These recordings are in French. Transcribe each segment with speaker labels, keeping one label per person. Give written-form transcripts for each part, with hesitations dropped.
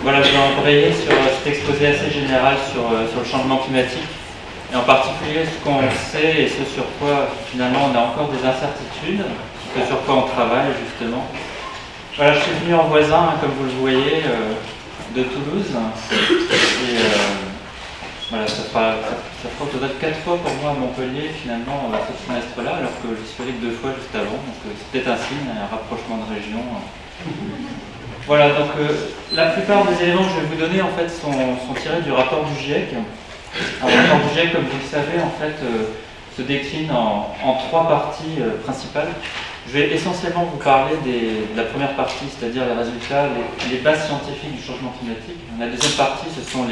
Speaker 1: Voilà, je vais embrayer sur cet exposé assez général sur le changement climatique, et en particulier ce qu'on sait et ce sur quoi finalement on a encore des incertitudes, ce sur quoi on travaille justement. Voilà, je suis venu en voisin, comme vous le voyez, de Toulouse, et voilà, ça fera au total 4 fois pour moi à Montpellier finalement ce semestre-là, alors que j'y suis allé que 2 fois juste avant, donc c'est peut-être un signe, un rapprochement de région. Voilà, donc la plupart des éléments que je vais vous donner en fait sont tirés du rapport du GIEC. Alors, le rapport du GIEC, comme vous le savez, en fait, se décline en 3 parties principales. Je vais essentiellement vous parler de la première partie, c'est-à-dire les résultats, les bases scientifiques du changement climatique. La deuxième partie, ce sont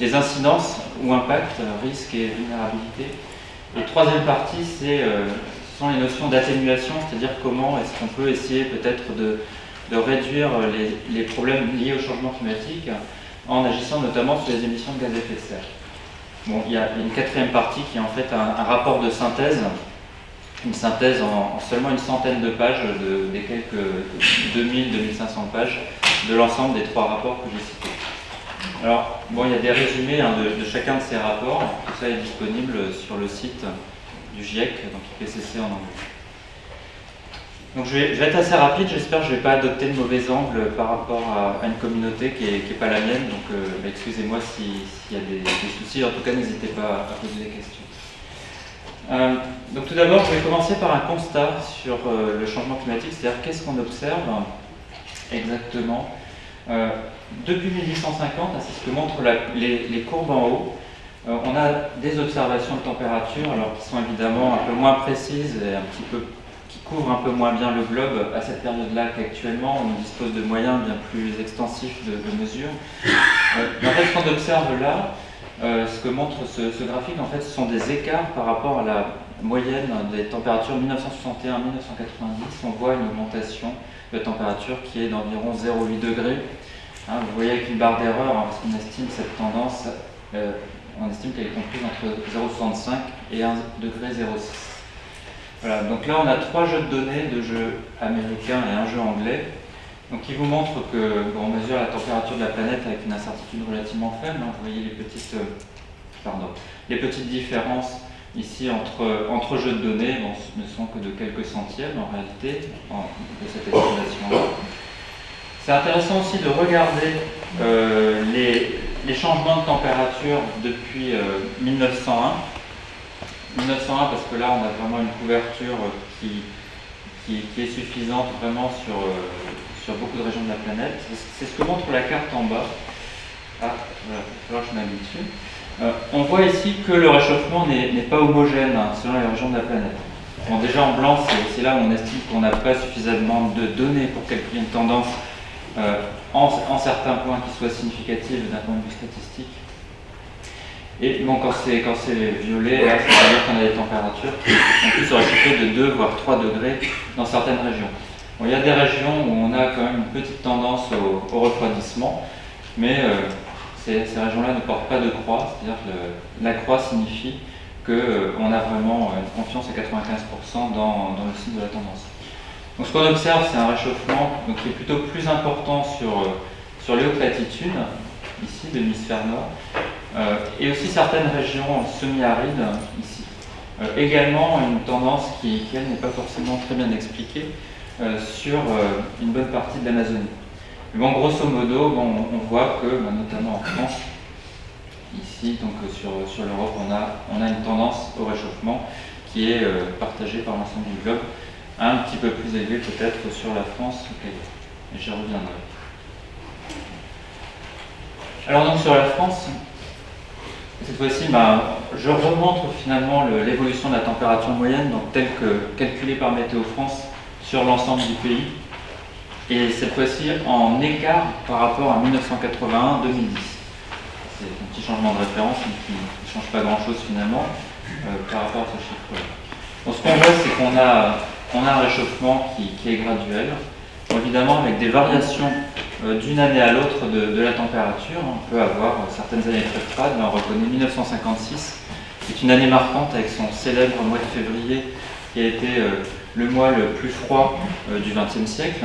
Speaker 1: les incidences ou impacts, risques et vulnérabilité. Et la troisième partie, ce sont les notions d'atténuation, c'est-à-dire comment est-ce qu'on peut essayer peut-être de réduire les problèmes liés au changement climatique en agissant notamment sur les émissions de gaz à effet de serre. Bon, il y a une quatrième partie qui est en fait un rapport de synthèse, une synthèse en seulement une centaine de pages, des quelques 2000-2500 pages, de l'ensemble des 3 rapports que j'ai cités. Alors, bon, il y a des résumés de chacun de ces rapports, tout ça est disponible sur le site du GIEC, donc IPCC en anglais. Donc je vais être assez rapide, j'espère que je ne vais pas adopter de mauvais angle par rapport à une communauté qui n'est pas la mienne, donc excusez-moi s'il y a des soucis, en tout cas n'hésitez pas à poser des questions. Donc tout d'abord, je vais commencer par un constat sur le changement climatique, c'est-à-dire qu'est-ce qu'on observe exactement. Depuis 1850, c'est ce que montrent les courbes en haut, on a des observations de température, alors qui sont évidemment un peu moins précises et qui couvrent un peu moins bien le globe à cette période-là qu'actuellement. On dispose de moyens bien plus extensifs de mesure. Mais en fait, ce qu'on observe là, ce que montre ce graphique, en fait, ce sont des écarts par rapport à la moyenne des températures 1961-1990. On voit une augmentation de température qui est d'environ 0,8 degrés. Hein, vous voyez avec une barre d'erreur, hein, parce qu'on estime cette tendance, on estime qu'elle est comprise entre 0,65 et 1,06 degré. Voilà, donc là on a 3 jeux de données, 2 jeux américains et un jeu anglais, donc qui vous montrent qu'on mesure la température de la planète avec une incertitude relativement faible. Hein. Vous voyez les petites différences ici entre jeux de données, bon, ce ne sont que de quelques centièmes en réalité de cette estimation-là. C'est intéressant aussi de regarder les changements de température depuis 1901. 1901 parce que là on a vraiment une couverture qui est suffisante vraiment sur beaucoup de régions de la planète. C'est ce que montre la carte en bas. Ah, voilà, il va falloir que je m'habitue. On voit ici que le réchauffement n'est pas homogène selon les régions de la planète. Bon, déjà en blanc, c'est là où on estime qu'on n'a pas suffisamment de données pour calculer une tendance en certains points qui soient significatives d'un point de vue statistique. Et bon, quand c'est violet, là, c'est-à-dire qu'on a des températures qui ont pu se réchauffer de 2 voire 3 degrés dans certaines régions. Bon, il y a des régions où on a quand même une petite tendance au refroidissement, mais ces régions-là ne portent pas de croix, c'est-à-dire que la croix signifie qu'on a vraiment une confiance à 95% dans le signe de la tendance. Donc ce qu'on observe, c'est un réchauffement qui est plutôt plus important sur les hautes latitudes, ici, de l'hémisphère nord, et aussi certaines régions semi-arides, ici. Également une tendance qui elle, n'est pas forcément très bien expliquée sur une bonne partie de l'Amazonie. Bon, grosso modo, on voit que, notamment en France, ici, donc sur l'Europe, on a une tendance au réchauffement qui est partagée par l'ensemble du globe, un petit peu plus élevée peut-être sur la France qu'ailleurs. Et j'y reviendrai. Alors donc sur la France, cette fois-ci, je remontre finalement l'évolution de la température moyenne, donc telle que calculée par Météo France sur l'ensemble du pays. Et cette fois-ci en écart par rapport à 1981-2010. C'est un petit changement de référence mais qui ne change pas grand-chose finalement par rapport à ce chiffre-là. Donc ce qu'on voit, c'est qu'on a un réchauffement qui est graduel, bon, évidemment avec des variations d'une année à l'autre de la température. On peut avoir certaines années très froides. Là, on reconnaît 1956, qui est une année marquante avec son célèbre mois de février, qui a été le mois le plus froid du XXe siècle.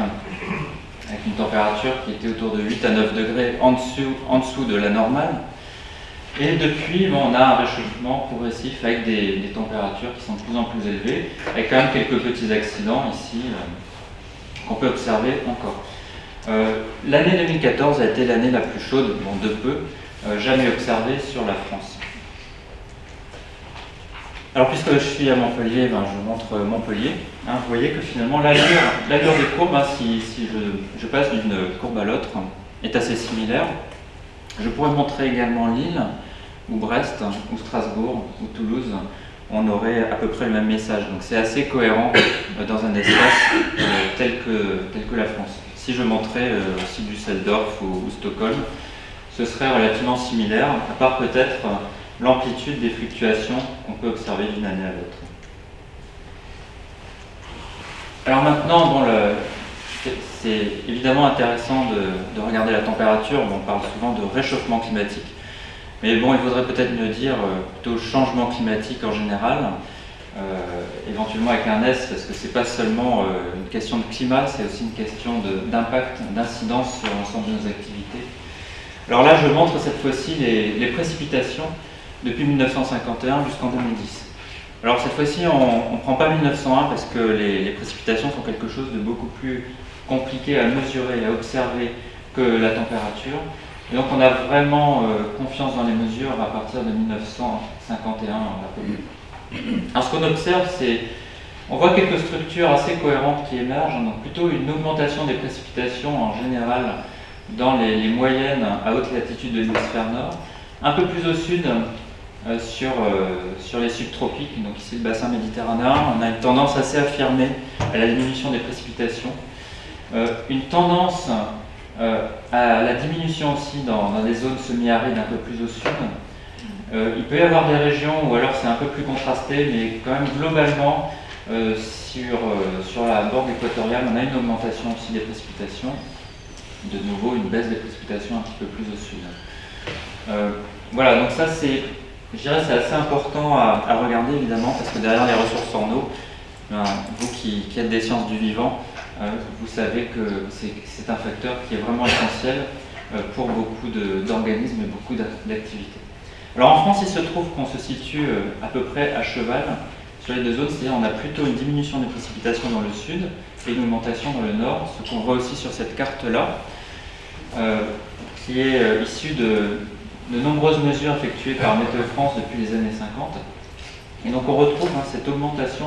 Speaker 1: avec une température qui était autour de 8 à 9 degrés en dessous de la normale. Et depuis, on a un réchauffement progressif avec des températures qui sont de plus en plus élevées, avec quand même quelques petits accidents ici qu'on peut observer encore. L'année 2014 a été l'année la plus chaude, de peu, jamais observée sur la France. Alors puisque je suis à Montpellier, je vous montre Montpellier. Vous voyez que finalement l'allure des courbes, si je passe d'une courbe à l'autre, est assez similaire. Je pourrais montrer également Lille, ou Brest, ou Strasbourg, ou Toulouse. On aurait à peu près le même message. Donc c'est assez cohérent dans un espace tel que la France. Si je montrais aussi Düsseldorf ou Stockholm, ce serait relativement similaire, à part peut-être l'amplitude des fluctuations qu'on peut observer d'une année à l'autre. Alors maintenant, c'est évidemment intéressant de regarder la température. On parle souvent de réchauffement climatique. Mais il faudrait peut-être me dire plutôt changement climatique en général, éventuellement avec un S, parce que ce n'est pas seulement une question de climat, c'est aussi une question d'impact, d'incidence sur l'ensemble de nos activités. Alors là, je montre cette fois-ci les précipitations depuis 1951 jusqu'en 2010. Alors cette fois-ci, on ne prend pas 1901 parce que les précipitations sont quelque chose de beaucoup plus compliqué à mesurer et à observer que la température. Et donc on a vraiment confiance dans les mesures à partir de 1951 à peu près. Alors ce qu'on observe, on voit quelques structures assez cohérentes qui émergent, donc plutôt une augmentation des précipitations en général dans les moyennes à haute latitude de l'hémisphère nord, un peu plus au sud sur les subtropiques, donc ici le bassin méditerranéen, on a une tendance assez affirmée à la diminution des précipitations, une tendance à la diminution aussi dans des zones semi-arides un peu plus au sud. Il peut y avoir des régions où alors c'est un peu plus contrasté, mais quand même globalement sur la borde équatoriale, on a une augmentation aussi des précipitations. De nouveau, une baisse des précipitations un petit peu plus au sud. Voilà, donc ça je dirais c'est assez important à regarder évidemment, parce que derrière les ressources en eau, vous qui êtes des sciences du vivant, vous savez que c'est un facteur qui est vraiment essentiel pour beaucoup d'organismes et beaucoup d'activités. Alors en France, il se trouve qu'on se situe à peu près à cheval sur les deux zones, c'est-à-dire on a plutôt une diminution des précipitations dans le sud et une augmentation dans le nord, ce qu'on voit aussi sur cette carte-là, qui est issue de nombreuses mesures effectuées par Météo France depuis les années 50. Et donc on retrouve cette augmentation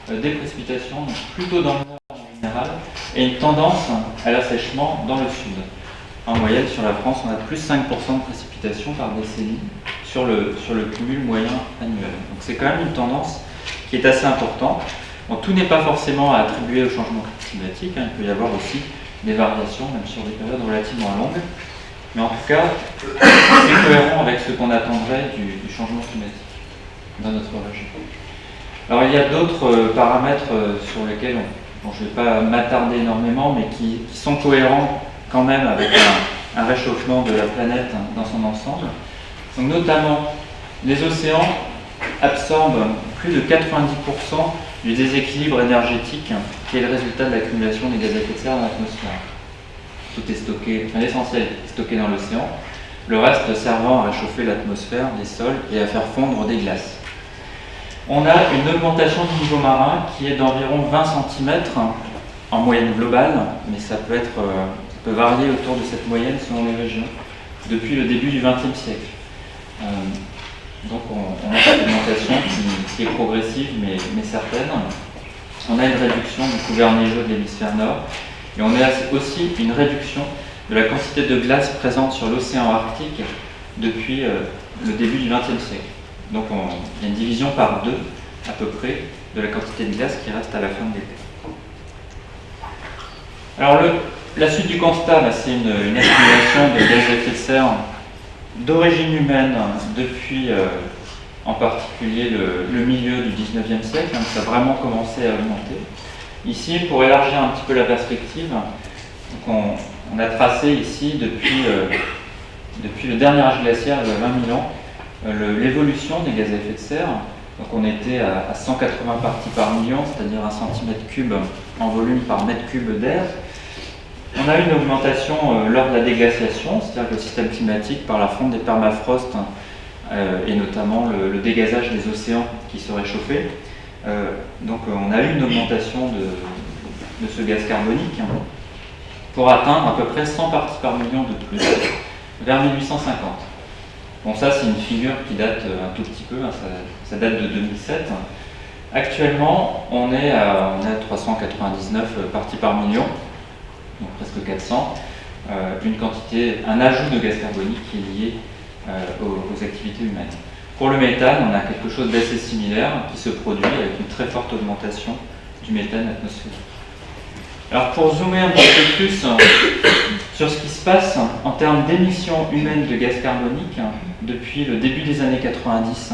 Speaker 1: des précipitations, donc plutôt dans le nord en général, et une tendance à l'assèchement dans le sud. En moyenne, sur la France, on a plus 5% de précipitations par décennie sur le cumul moyen annuel. Donc c'est quand même une tendance qui est assez importante. Bon, tout n'est pas forcément à attribuer au changement climatique, il peut y avoir aussi des variations, même sur des périodes relativement longues. Mais en tout cas, c'est cohérent avec ce qu'on attendrait du changement climatique dans notre région. Alors il y a d'autres paramètres sur lesquels je ne vais pas m'attarder énormément, mais qui sont cohérents quand même avec un réchauffement de la planète dans son ensemble. Donc notamment, les océans absorbent plus de 90% du déséquilibre énergétique qui est le résultat de l'accumulation des gaz à effet de serre dans l'atmosphère. Tout est stocké, l'essentiel est stocké dans l'océan, le reste servant à réchauffer l'atmosphère, les sols et à faire fondre des glaces. On a une augmentation du niveau marin qui est d'environ 20 cm en moyenne globale, mais ça peut varier autour de cette moyenne selon les régions, depuis le début du XXe siècle. Donc on a cette augmentation qui est progressive mais certaine. On a une réduction du couvert neigeux de l'hémisphère nord, et on a aussi une réduction de la quantité de glace présente sur l'océan Arctique depuis le début du XXe siècle. Donc il y a une division par deux, à peu près, de la quantité de glace qui reste à la fin de l'été. Alors la suite du constat, c'est une accumulation de gaz à effet de serre d'origine humaine depuis en particulier le milieu du XIXe siècle, ça a vraiment commencé à augmenter. Ici, pour élargir un petit peu la perspective, donc on a tracé ici depuis le dernier âge glaciaire, il y a 20 000 ans, l'évolution des gaz à effet de serre. Donc on était à 180 parties par million, c'est-à-dire 1 cm3 en volume par mètre cube d'air. On a une augmentation lors de la déglaciation, c'est-à-dire que le système climatique, par la fonte des permafrosts, et notamment le dégazage des océans qui se réchauffaient. Donc on a eu une augmentation de ce gaz carbonique pour atteindre à peu près 100 parties par million de plus vers 1850. Bon, ça c'est une figure qui date un tout petit peu, hein, ça date de 2007. Actuellement, on est à 399 parties par million, donc presque 400, un ajout de gaz carbonique qui est lié aux activités humaines. Pour le méthane, on a quelque chose d'assez similaire qui se produit avec une très forte augmentation du méthane atmosphérique. Alors pour zoomer un petit peu plus sur ce qui se passe en termes d'émissions humaines de gaz carbonique, depuis le début des années 90,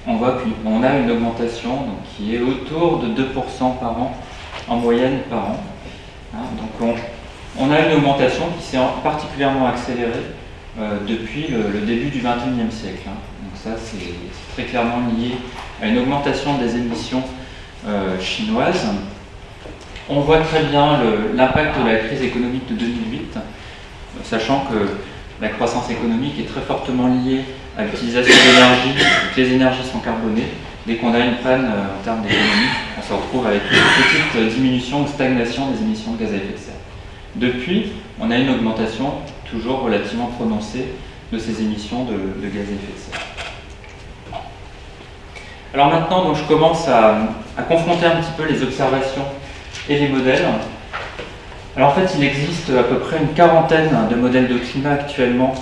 Speaker 1: on voit qu'on a une augmentation donc, qui est autour de 2% par an, en moyenne par an. Donc on a une augmentation qui s'est particulièrement accélérée depuis le début du XXIe siècle. Donc ça, c'est très clairement lié à une augmentation des émissions chinoises. On voit très bien l'impact de la crise économique de 2008, sachant que la croissance économique est très fortement liée à l'utilisation d'énergie, que les énergies sont carbonées. Dès qu'on a une panne en termes d'économie, on se retrouve avec une petite diminution ou stagnation des émissions de gaz à effet de serre. Depuis, on a une augmentation toujours relativement prononcée de ces émissions de gaz à effet de serre. Alors maintenant, donc, je commence à confronter un petit peu les observations et les modèles. Alors en fait, il existe à peu près une quarantaine de modèles de climat actuellement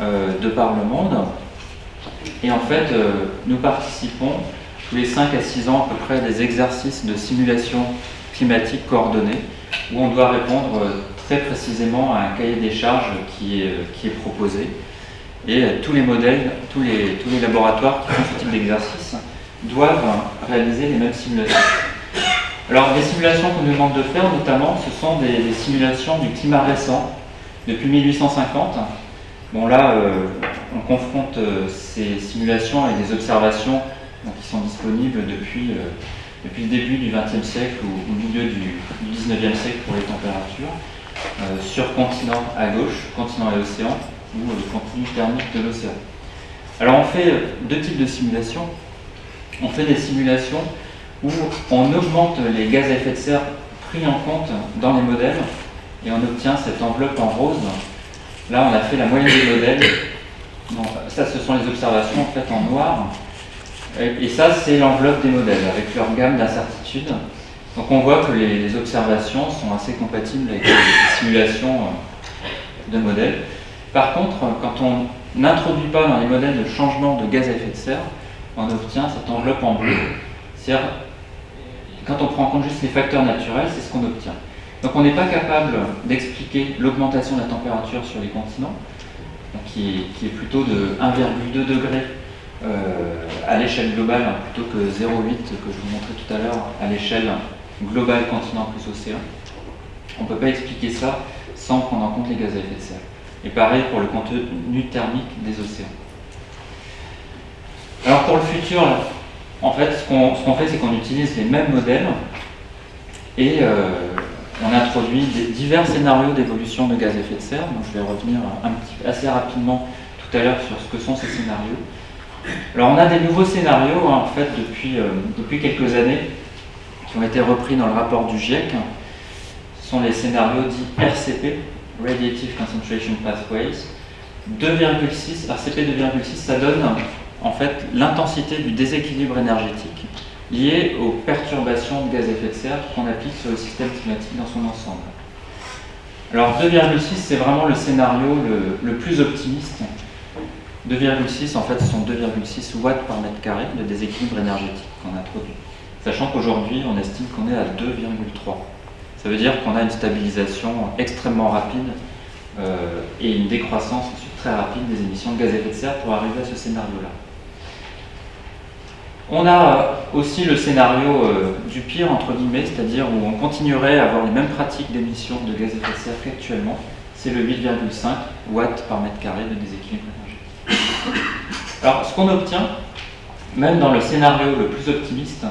Speaker 1: de par le monde. Et en fait, nous participons tous les 5 à 6 ans à peu près à des exercices de simulation climatique coordonnée où on doit répondre très précisément à un cahier des charges qui est proposé. Et tous les modèles, tous les laboratoires qui font ce type d'exercice doivent réaliser les mêmes simulations. Alors, les simulations qu'on nous demande de faire, notamment, ce sont des simulations du climat récent, depuis 1850. Bon, là, on confronte ces simulations avec des observations qui sont disponibles depuis le début du XXe siècle ou au milieu du XIXe siècle pour les températures, sur continent à gauche, continent et océan, ou le contenu thermique de l'océan. Alors, on fait deux types de simulations. On fait des simulations où on augmente les gaz à effet de serre pris en compte dans les modèles et on obtient cette enveloppe en rose. Là, on a fait la moyenne des modèles. Donc, ça, ce sont les observations en fait en noir. Et ça, c'est l'enveloppe des modèles avec leur gamme d'incertitudes. Donc, on voit que les observations sont assez compatibles avec les simulations de modèles. Par contre, quand on n'introduit pas dans les modèles de changement de gaz à effet de serre, on obtient cette enveloppe en bleu. C'est-à-dire, quand on prend en compte juste les facteurs naturels, c'est ce qu'on obtient. Donc on n'est pas capable d'expliquer l'augmentation de la température sur les continents, qui est plutôt de 1,2 degré à l'échelle globale, plutôt que 0,8 que je vous montrais tout à l'heure à l'échelle globale continent plus océan. On ne peut pas expliquer ça sans prendre en compte les gaz à effet de serre. Et pareil pour le contenu thermique des océans. Alors pour le futur, en fait, ce qu'on fait, c'est qu'on utilise les mêmes modèles et on introduit divers scénarios d'évolution de gaz à effet de serre. Donc, je vais revenir assez rapidement tout à l'heure sur ce que sont ces scénarios. Alors, on a des nouveaux scénarios, en fait, depuis quelques années, qui ont été repris dans le rapport du GIEC. Ce sont les scénarios dits RCP, Radiative Concentration Pathways. 2,6, RCP 2,6, ça donne en fait l'intensité du déséquilibre énergétique lié aux perturbations de gaz à effet de serre qu'on applique sur le système climatique dans son ensemble. Alors 2,6 c'est vraiment le scénario le plus optimiste. 2,6 en fait ce sont 2,6 watts par mètre carré de déséquilibre énergétique qu'on introduit. Sachant qu'aujourd'hui on estime qu'on est à 2,3. Ça veut dire qu'on a une stabilisation extrêmement rapide et une décroissance ensuite très rapide des émissions de gaz à effet de serre pour arriver à ce scénario-là. On a aussi le scénario du pire, entre guillemets, c'est-à-dire où on continuerait à avoir les mêmes pratiques d'émissions de gaz à effet de serre qu'actuellement. C'est le 8,5 watts par mètre carré de déséquilibre énergétique. Alors, ce qu'on obtient, même dans le scénario le plus optimiste,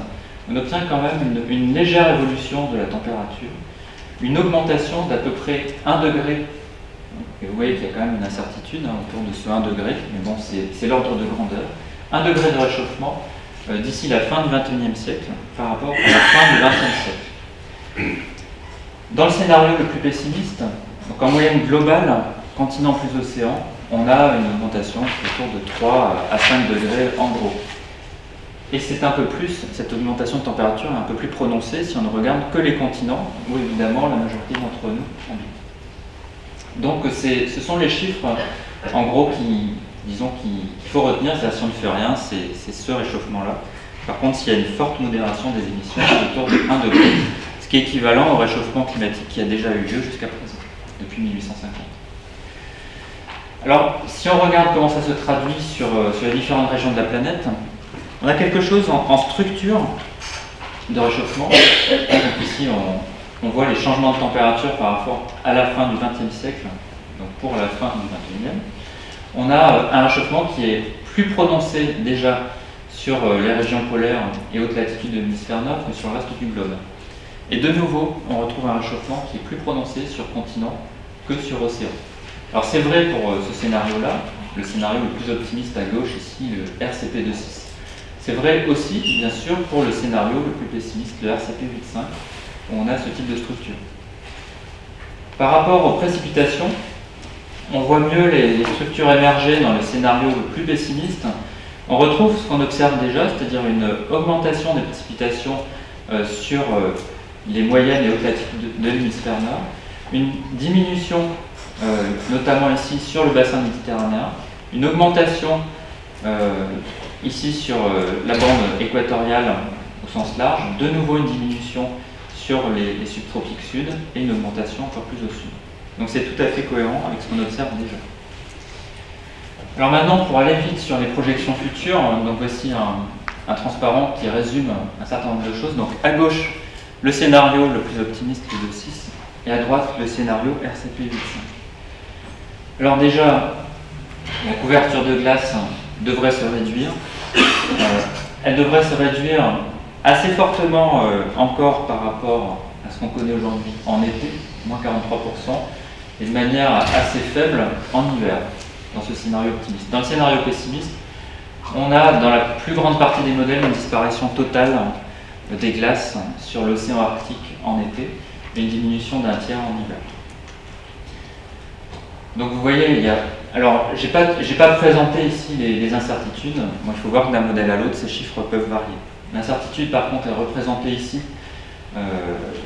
Speaker 1: on obtient quand même une légère évolution de la température. une augmentation d'à peu près 1 degré. Et vous voyez qu'il y a quand même une incertitude autour de ce 1 degré, mais bon, c'est l'ordre de grandeur. 1 degré de réchauffement d'ici la fin du XXIe siècle par rapport à la fin du XXe siècle. Dans le scénario le plus pessimiste, donc en moyenne globale, continent plus océan, on a une augmentation autour de 3 à 5 degrés en gros. Et c'est un peu plus, cette augmentation de température est un peu plus prononcée si on ne regarde que les continents, où évidemment la majorité d'entre nous habitent. Donc ce sont les chiffres, en gros, qu'il faut retenir, c'est-à-dire si on ne fait rien, c'est ce réchauffement-là. Par contre, s'il y a une forte modération des émissions, c'est autour de 1 degré, ce qui est équivalent au réchauffement climatique qui a déjà eu lieu jusqu'à présent, depuis 1850. Alors, si on regarde comment ça se traduit sur les différentes régions de la planète, on a quelque chose en structure de réchauffement. Donc ici, on voit les changements de température par rapport à la fin du XXe siècle, donc pour la fin du XXIe. On a un réchauffement qui est plus prononcé déjà sur les régions polaires et hautes latitudes de l'hémisphère nord que sur le reste du globe. Et de nouveau, on retrouve un réchauffement qui est plus prononcé sur continent que sur océan. Alors c'est vrai pour ce scénario-là, le scénario le plus optimiste à gauche ici, le RCP 2.6. C'est vrai aussi, bien sûr, pour le scénario le plus pessimiste, le RCP 8.5, où on a ce type de structure. Par rapport aux précipitations, on voit mieux les structures émerger dans le scénario le plus pessimiste. On retrouve ce qu'on observe déjà, c'est-à-dire une augmentation des précipitations sur les moyennes et hautes latitudes de l'hémisphère nord, une diminution, notamment ici sur le bassin méditerranéen, une augmentation ici sur la bande équatoriale au sens large, de nouveau une diminution sur les subtropiques sud et une augmentation encore plus au sud. Donc c'est tout à fait cohérent avec ce qu'on observe déjà. Alors maintenant, pour aller vite sur les projections futures, donc voici un transparent qui résume un certain nombre de choses. Donc à gauche, le scénario le plus optimiste, le 2.6, et à droite, le scénario RCP 8.5. Alors déjà, la couverture de glace devrait se réduire. Elle devrait se réduire assez fortement encore par rapport à ce qu'on connaît aujourd'hui en été, moins 43%, et de manière assez faible en hiver, dans ce scénario optimiste. Dans le scénario pessimiste, on a dans la plus grande partie des modèles une disparition totale des glaces sur l'océan Arctique en été et une diminution d'un tiers en hiver. Donc vous voyez, il y a... Alors, j'ai pas présenté ici les incertitudes. Moi, il faut voir que d'un modèle à l'autre, ces chiffres peuvent varier. L'incertitude, par contre, est représentée ici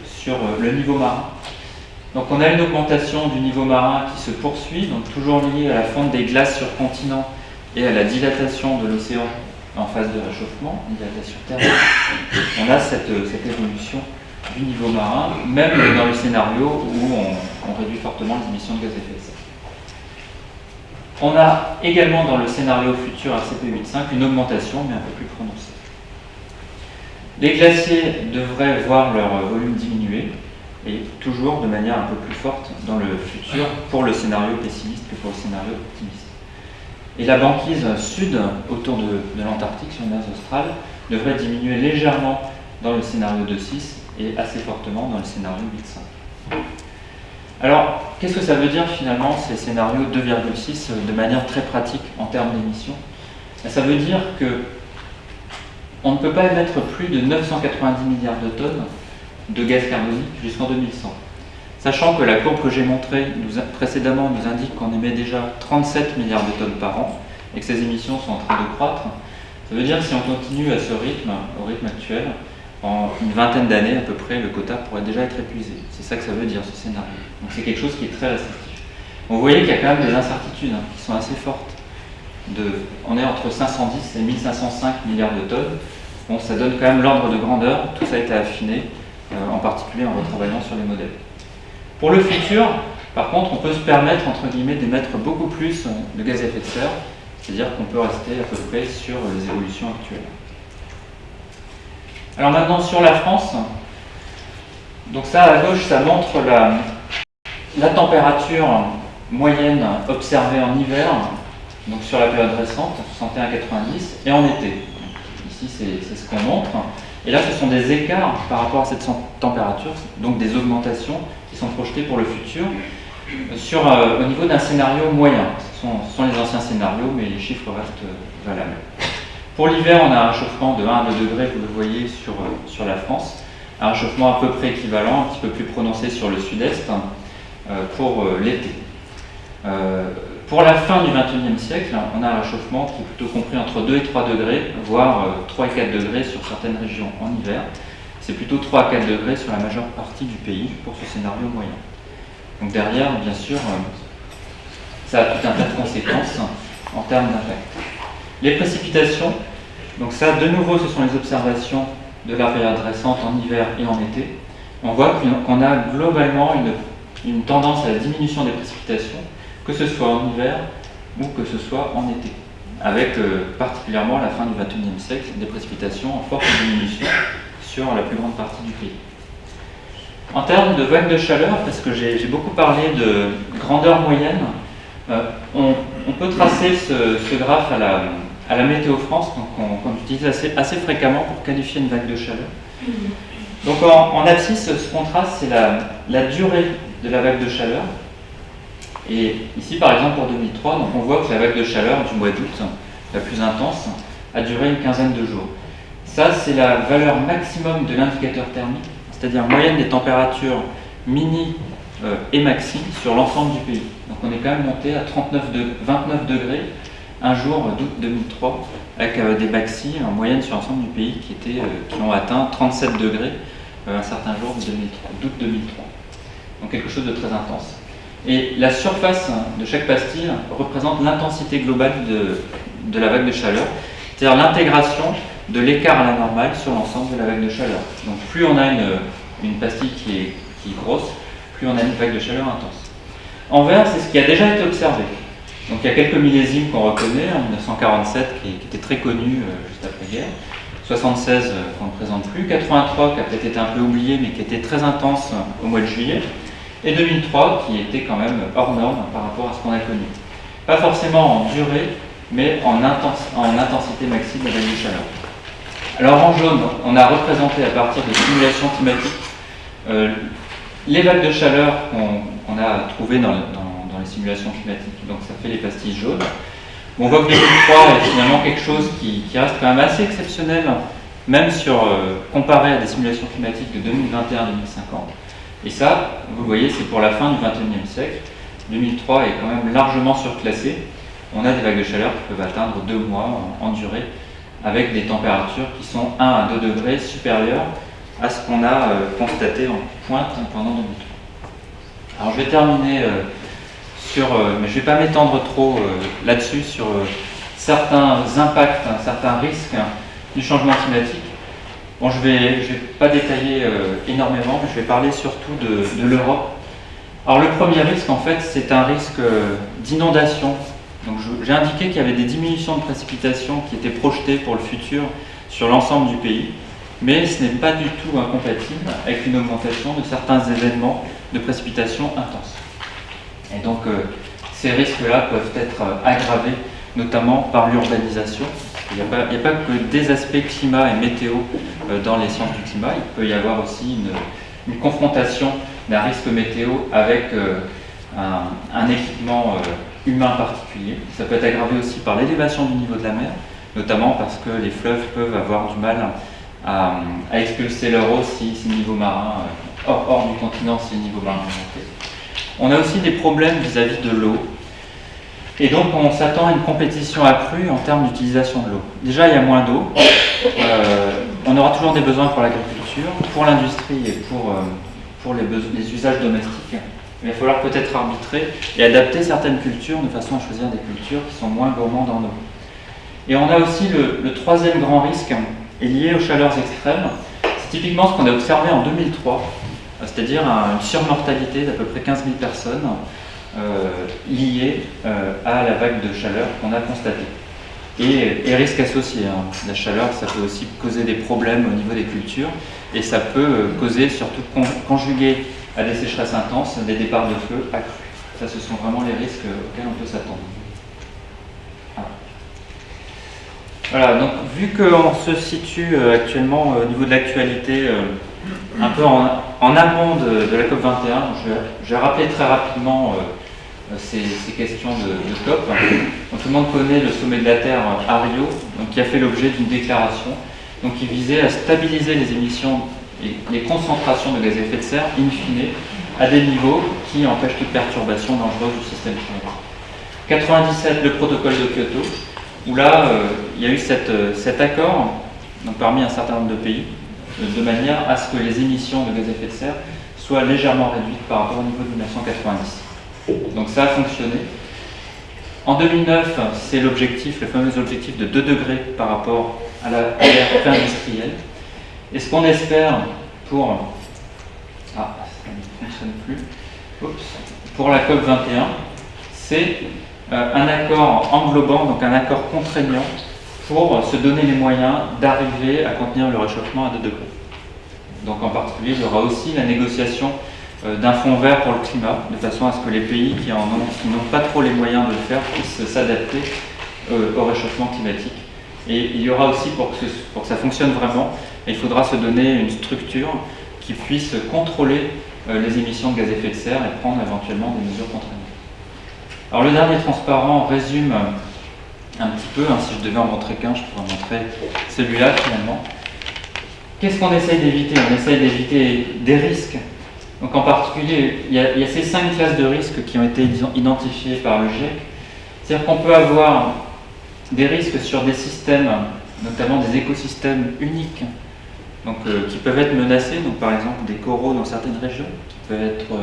Speaker 1: sur le niveau marin. Donc on a une augmentation du niveau marin qui se poursuit, donc toujours liée à la fonte des glaces sur continent et à la dilatation de l'océan en phase de réchauffement, dilatation thermique. On a cette évolution du niveau marin, même dans le scénario où on réduit fortement les émissions de gaz à effet de serre. On a également dans le scénario futur RCP 8.5 une augmentation, mais un peu plus prononcée. Les glaciers devraient voir leur volume diminuer, et toujours de manière un peu plus forte dans le futur pour le scénario pessimiste que pour le scénario optimiste. Et la banquise sud autour de l'Antarctique sur la mer australe devrait diminuer légèrement dans le scénario 2.6 et assez fortement dans le scénario 8.5. Alors, qu'est-ce que ça veut dire finalement ces scénarios 2,6 de manière très pratique en termes d'émissions? Ça veut dire que on ne peut pas émettre plus de 990 milliards de tonnes de gaz carbonique jusqu'en 2100. Sachant que la courbe que j'ai montrée précédemment nous indique qu'on émet déjà 37 milliards de tonnes par an et que ces émissions sont en train de croître, ça veut dire que si on continue à ce rythme, au rythme actuel, en une vingtaine d'années à peu près, le quota pourrait déjà être épuisé. C'est ça que ça veut dire, ce scénario. Donc c'est quelque chose qui est très restrictif. Vous voyez qu'il y a quand même des incertitudes qui sont assez fortes. On est entre 510 et 1505 milliards de tonnes. Bon, ça donne quand même l'ordre de grandeur. Tout ça a été affiné, en particulier en retravaillant sur les modèles. Pour le futur, par contre, on peut se permettre, entre guillemets, d'émettre beaucoup plus de gaz à effet de serre, c'est-à-dire qu'on peut rester à peu près sur les évolutions actuelles. Alors maintenant, sur la France, donc ça, à gauche, ça montre la température moyenne observée en hiver, donc sur la période récente, 61 à 90, et en été. Ici, c'est ce qu'on montre. Et là, ce sont des écarts par rapport à cette température, donc des augmentations qui sont projetés pour le futur au niveau d'un scénario moyen. Ce sont les anciens scénarios, mais les chiffres restent valables. Pour l'hiver, on a un réchauffement de 1 à 2 degrés, vous le voyez sur la France, un réchauffement à peu près équivalent, un petit peu plus prononcé sur le sud-est pour l'été. Pour la fin du XXIe siècle, on a un réchauffement qui est plutôt compris entre 2 et 3 degrés, voire 3 et 4 degrés sur certaines régions en hiver. C'est plutôt 3 à 4 degrés sur la majeure partie du pays pour ce scénario moyen. Donc derrière, bien sûr, ça a tout un tas de conséquences en termes d'impact. Les précipitations, donc ça, de nouveau, ce sont les observations de la période récente en hiver et en été. On voit qu'on a globalement une tendance à la diminution des précipitations, que ce soit en hiver ou que ce soit en été, avec particulièrement à la fin du XXIe siècle des précipitations en forte diminution sur la plus grande partie du pays. En termes de vagues de chaleur, parce que j'ai beaucoup parlé de grandeur moyenne, on peut tracer ce graphe à la Météo France, qu'on utilise assez fréquemment pour qualifier une vague de chaleur. Donc en abscisse, ce qu'on trace, c'est la durée de la vague de chaleur. Et ici, par exemple, pour 2003, donc on voit que la vague de chaleur du mois d'août, la plus intense, a duré une quinzaine de jours. Ça, c'est la valeur maximum de l'indicateur thermique, c'est-à-dire moyenne des températures mini et maxi sur l'ensemble du pays. Donc on est quand même monté à 29 degrés un jour d'août 2003, avec des maxi en moyenne sur l'ensemble du pays qui ont atteint 37 degrés un certain jour d'août 2003. Donc quelque chose de très intense. Et la surface de chaque pastille représente l'intensité globale de la vague de chaleur, c'est-à-dire l'intégration de l'écart à la normale sur l'ensemble de la vague de chaleur. Donc plus on a une pastille qui est grosse, plus on a une vague de chaleur intense. En vert, c'est ce qui a déjà été observé. Donc il y a quelques millésimes qu'on reconnaît, en 1947 qui était très connu juste après-guerre, 76 qu'on ne présente plus, 83 qui a peut-être été un peu oublié mais qui était très intense au mois de juillet, et 2003 qui était quand même hors norme par rapport à ce qu'on a connu. Pas forcément en durée, mais en intensité maxi de la vague de chaleur. Alors en jaune, on a représenté à partir de simulations climatiques les vagues de chaleur qu'on a trouvées dans les simulations climatiques. Donc ça fait les pastilles jaunes. On voit que 2003 est finalement quelque chose qui reste quand même assez exceptionnel, même comparé à des simulations climatiques de 2021-2050. Et ça, vous le voyez, c'est pour la fin du XXIe siècle. 2003 est quand même largement surclassé. On a des vagues de chaleur qui peuvent atteindre 2 mois en durée, avec des températures qui sont 1 à 2 degrés supérieures à ce qu'on a constaté en pointe pendant 2003. Alors je vais terminer mais je ne vais pas m'étendre trop là-dessus, sur certains impacts, certains risques du changement climatique. Bon, je vais pas détailler énormément, mais je vais parler surtout de l'Europe. Alors le premier risque, en fait, c'est un risque d'inondation. Donc j'ai indiqué qu'il y avait des diminutions de précipitations qui étaient projetées pour le futur sur l'ensemble du pays, mais ce n'est pas du tout incompatible avec une augmentation de certains événements de précipitations intenses. Et donc ces risques-là peuvent être aggravés, notamment par l'urbanisation. Il n'y a pas que des aspects climat et météo dans les sciences du climat, il peut y avoir aussi une confrontation d'un risque météo avec un équipement humain particulier. Ça peut être aggravé aussi par l'élévation du niveau de la mer, notamment parce que les fleuves peuvent avoir du mal à expulser leur eau si le niveau marin, hors du continent, si le niveau marin est monté. On a aussi des problèmes vis-à-vis de l'eau. Et donc on s'attend à une compétition accrue en termes d'utilisation de l'eau. Déjà il y a moins d'eau, on aura toujours des besoins pour l'agriculture, pour l'industrie et pour les usages domestiques. Mais il va falloir peut-être arbitrer et adapter certaines cultures de façon à choisir des cultures qui sont moins gourmandes en eau. Et on a aussi le troisième grand risque est lié aux chaleurs extrêmes. C'est typiquement ce qu'on a observé en 2003, c'est-à-dire une surmortalité d'à peu près 15 000 personnes liées à la vague de chaleur qu'on a constatée. Et risques associés. La chaleur, ça peut aussi causer des problèmes au niveau des cultures et ça peut causer, surtout conjugué à des sécheresses intenses, des départs de feu accrus. Ça, ce sont vraiment les risques auxquels on peut s'attendre. Voilà, donc vu qu'on se situe actuellement au niveau de l'actualité un peu en En amont de la COP21, je vais rappeler très rapidement ces questions de COP. Donc, tout le monde connaît le sommet de la Terre à Rio, donc, qui a fait l'objet d'une déclaration donc, qui visait à stabiliser les émissions et les concentrations de gaz à effet de serre, in fine, à des niveaux qui empêchent toute perturbation dangereuse du système climatique. 97, le protocole de Kyoto, où là, il y a eu cet accord donc, parmi un certain nombre de pays, de manière à ce que les émissions de gaz à effet de serre soient légèrement réduites par rapport au niveau de 1990. Donc ça a fonctionné. En 2009, c'est l'objectif, le fameux objectif de 2 degrés par rapport à l'ère pré-industrielle. Et ce qu'on espère pour... Ah, ça ne fonctionne plus. Oups. Pour la COP21, c'est un accord englobant, donc un accord contraignant pour se donner les moyens d'arriver à contenir le réchauffement à 2 degrés. Donc en particulier, il y aura aussi la négociation d'un fonds vert pour le climat, de façon à ce que les pays qui n'ont pas trop les moyens de le faire puissent s'adapter au réchauffement climatique. Et il y aura aussi, pour que ça fonctionne vraiment, il faudra se donner une structure qui puisse contrôler les émissions de gaz à effet de serre et prendre éventuellement des mesures contraignantes. Alors le dernier transparent résume un petit peu, si je devais en montrer qu'un, je pourrais montrer celui-là finalement. Qu'est-ce qu'on essaye d'éviter? On essaye d'éviter des risques. Donc en particulier, il y a ces 5 classes de risques qui ont été identifiées par le GIEC. C'est-à-dire qu'on peut avoir des risques sur des systèmes, notamment des écosystèmes uniques, donc, qui peuvent être menacés, donc par exemple des coraux dans certaines régions, qui peuvent être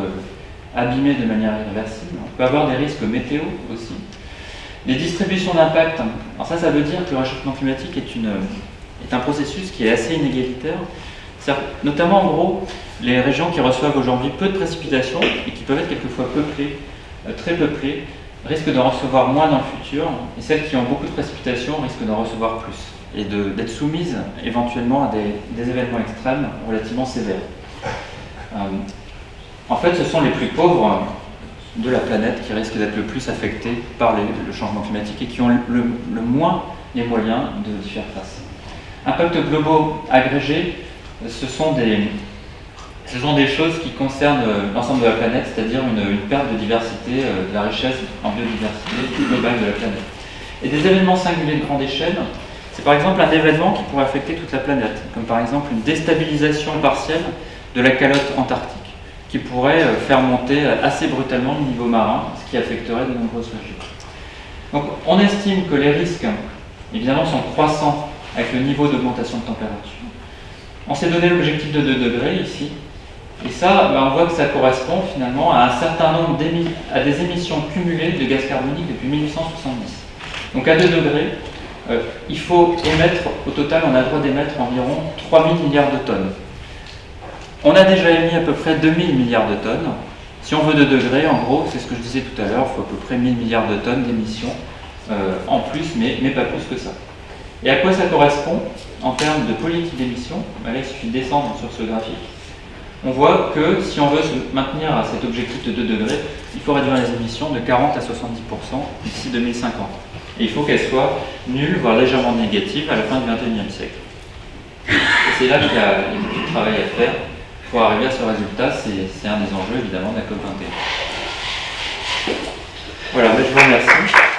Speaker 1: abîmés de manière irréversible. On peut avoir des risques météo aussi. Les distributions d'impact, alors ça veut dire que le réchauffement climatique est un processus qui est assez inégalitaire. Notamment en gros, les régions qui reçoivent aujourd'hui peu de précipitations et qui peuvent être quelquefois peuplées, très peuplées, risquent d'en recevoir moins dans le futur, et celles qui ont beaucoup de précipitations risquent d'en recevoir plus, et d'être soumises éventuellement à des événements extrêmes relativement sévères. En fait, ce sont les plus pauvres de la planète qui risquent d'être le plus affectés par le changement climatique et qui ont le moins les moyens d'y faire face. Impacts globaux agrégés, ce sont des choses qui concernent l'ensemble de la planète, c'est-à-dire une perte de diversité, de la richesse en biodiversité globale de la planète. Et des événements singuliers de grande échelle, c'est par exemple un événement qui pourrait affecter toute la planète, comme par exemple une déstabilisation partielle de la calotte antarctique, qui pourrait faire monter assez brutalement le niveau marin, ce qui affecterait de nombreuses régions. Donc on estime que les risques, évidemment, sont croissants avec le niveau d'augmentation de température. On s'est donné l'objectif de 2 degrés ici, et ça, on voit que ça correspond finalement à un certain nombre à des émissions cumulées de gaz carbonique depuis 1870. Donc à 2 degrés, il faut émettre, au total, on a le droit d'émettre environ 3000 milliards de tonnes. On a déjà émis à peu près 2000 milliards de tonnes. Si on veut 2 degrés, en gros, c'est ce que je disais tout à l'heure, il faut à peu près 1000 milliards de tonnes d'émissions en plus, mais pas plus que ça. Et à quoi ça correspond en termes de politique d'émission? Là, il suffit de descendre sur ce graphique. On voit que si on veut se maintenir à cet objectif de 2 degrés, il faut réduire les émissions de 40 à 70% d'ici 2050. Et il faut qu'elles soient nulles, voire légèrement négatives à la fin du XXIe siècle. Et c'est là qu'il y a beaucoup de travail à faire pour arriver à ce résultat. C'est un des enjeux évidemment de la COP21. Voilà, je vous remercie.